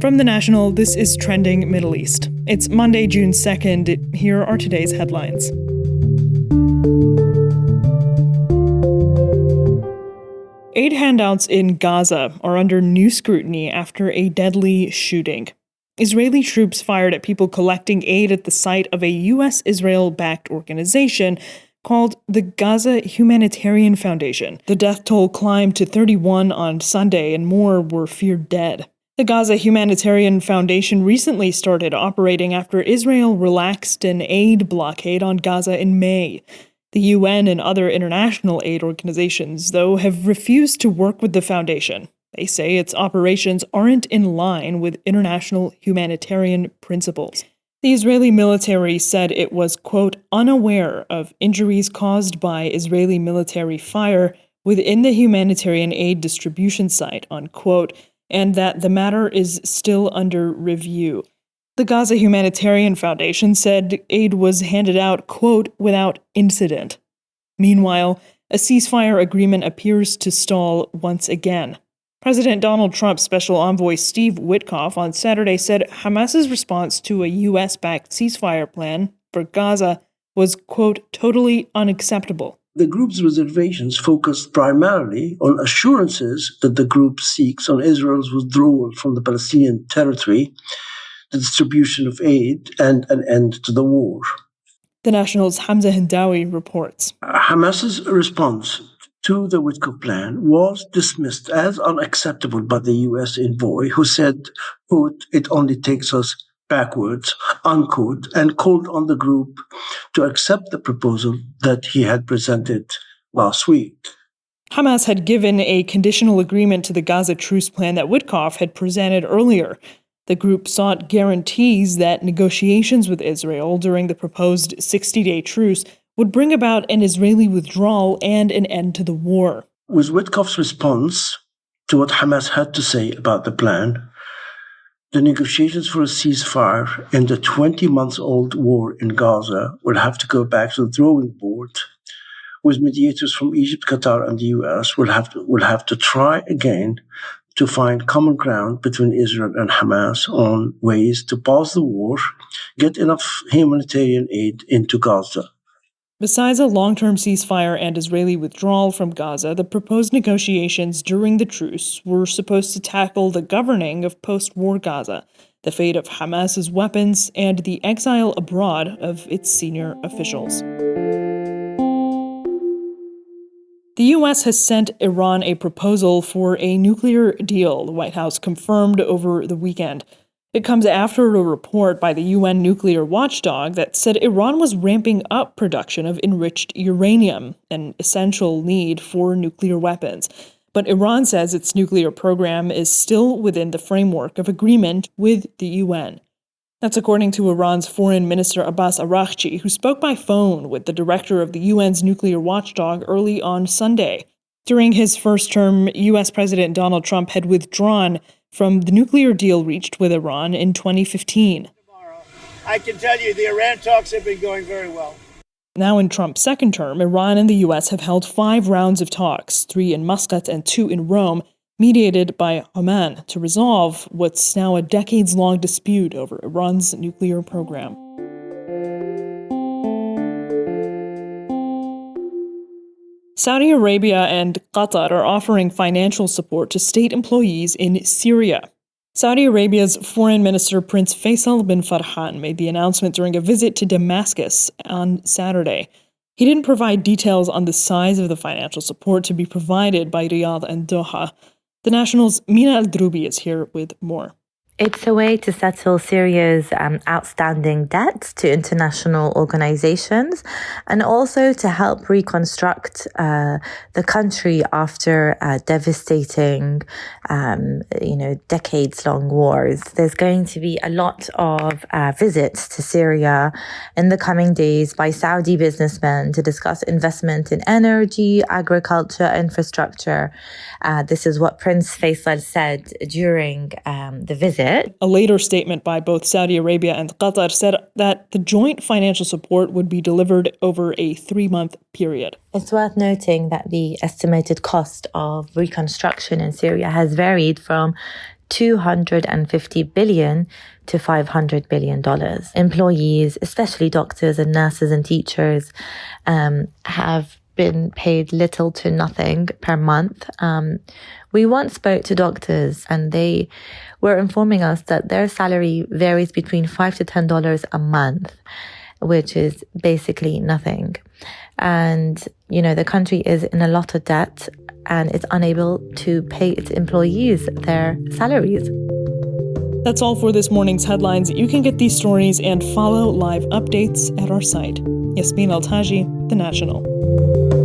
From The National, this is Trending Middle East. It's Monday, June 2nd. Here are today's headlines. Aid handouts in Gaza are under new scrutiny after a deadly shooting. Israeli troops fired at people collecting aid at the site of a U.S.-Israel-backed organization called the Gaza Humanitarian Foundation. The death toll climbed to 31 on Sunday, and more were feared dead. The Gaza Humanitarian Foundation recently started operating after Israel relaxed an aid blockade on Gaza in May. The UN and other international aid organizations, though, have refused to work with the foundation. They say its operations aren't in line with international humanitarian principles. The Israeli military said it was, quote, unaware of injuries caused by Israeli military fire within the humanitarian aid distribution site, unquote, and that the matter is still under review. The Gaza Humanitarian Foundation said aid was handed out, quote, without incident. Meanwhile, a ceasefire agreement appears to stall once again. President Donald Trump's special envoy Steve Witkoff on Saturday said Hamas's response to a U.S.-backed ceasefire plan for Gaza was, quote, totally unacceptable. The group's reservations focused primarily on assurances that the group seeks on Israel's withdrawal from the Palestinian territory, the distribution of aid, and an end to the war. The National's Hamza Hendawi reports. Hamas's response to the Witkoff plan was dismissed as unacceptable by the U.S. envoy, who said, quote, it only takes us backwards, unquote, and called on the group to accept the proposal that he had presented last week. Hamas had given a conditional agreement to the Gaza truce plan that Witkoff had presented earlier. The group sought guarantees that negotiations with Israel during the proposed 60-day truce would bring about an Israeli withdrawal and an end to the war. With Witkoff's response to what Hamas had to say about the plan, the negotiations for a ceasefire in the 20-month-old war in Gaza will have to go back to the drawing board, with mediators from Egypt, Qatar, and the U.S. will have to try again to find common ground between Israel and Hamas on ways to pause the war, get enough humanitarian aid into Gaza. Besides a long-term ceasefire and Israeli withdrawal from Gaza, the proposed negotiations during the truce were supposed to tackle the governing of post-war Gaza, the fate of Hamas's weapons, and the exile abroad of its senior officials. The U.S. has sent Iran a proposal for a nuclear deal, the White House confirmed over the weekend. It comes after a report by the UN nuclear watchdog that said Iran was ramping up production of enriched uranium, an essential need for nuclear weapons. But Iran says its nuclear program is still within the framework of agreement with the UN. That's according to Iran's Foreign Minister Abbas Araghchi, who spoke by phone with the director of the UN's nuclear watchdog early on Sunday. During his first term, U.S. President Donald Trump had withdrawn from the nuclear deal reached with Iran in 2015. I can tell you the Iran talks have been going very well. Now in Trump's second term, Iran and the U.S. have held 5 rounds of talks, 3 in Muscat and 2 in Rome, mediated by Oman, to resolve what's now a decades-long dispute over Iran's nuclear program. Saudi Arabia and Qatar are offering financial support to state employees in Syria. Saudi Arabia's Foreign Minister Prince Faisal bin Farhan made the announcement during a visit to Damascus on Saturday. He didn't provide details on the size of the financial support to be provided by Riyadh and Doha. The National's Mina AlDroubi is here with more. It's a way to settle Syria's outstanding debts to international organizations and also to help reconstruct the country after devastating, decades-long wars. There's going to be a lot of visits to Syria in the coming days by Saudi businessmen to discuss investment in energy, agriculture, infrastructure. This is what Prince Faisal said during the visit. A later statement by both Saudi Arabia and Qatar said that the joint financial support would be delivered over a 3-month period. It's worth noting that the estimated cost of reconstruction in Syria has varied from $250 billion to $500 billion. Employees, especially doctors and nurses and teachers, have been paid little to nothing per month. We once spoke to doctors and they were informing us that their salary varies between $5 to $10 a month, which is basically nothing. And, the country is in a lot of debt and it's unable to pay its employees their salaries. That's all for this morning's headlines. You can get these stories and follow live updates at our site. Mina AlDroubi, The National.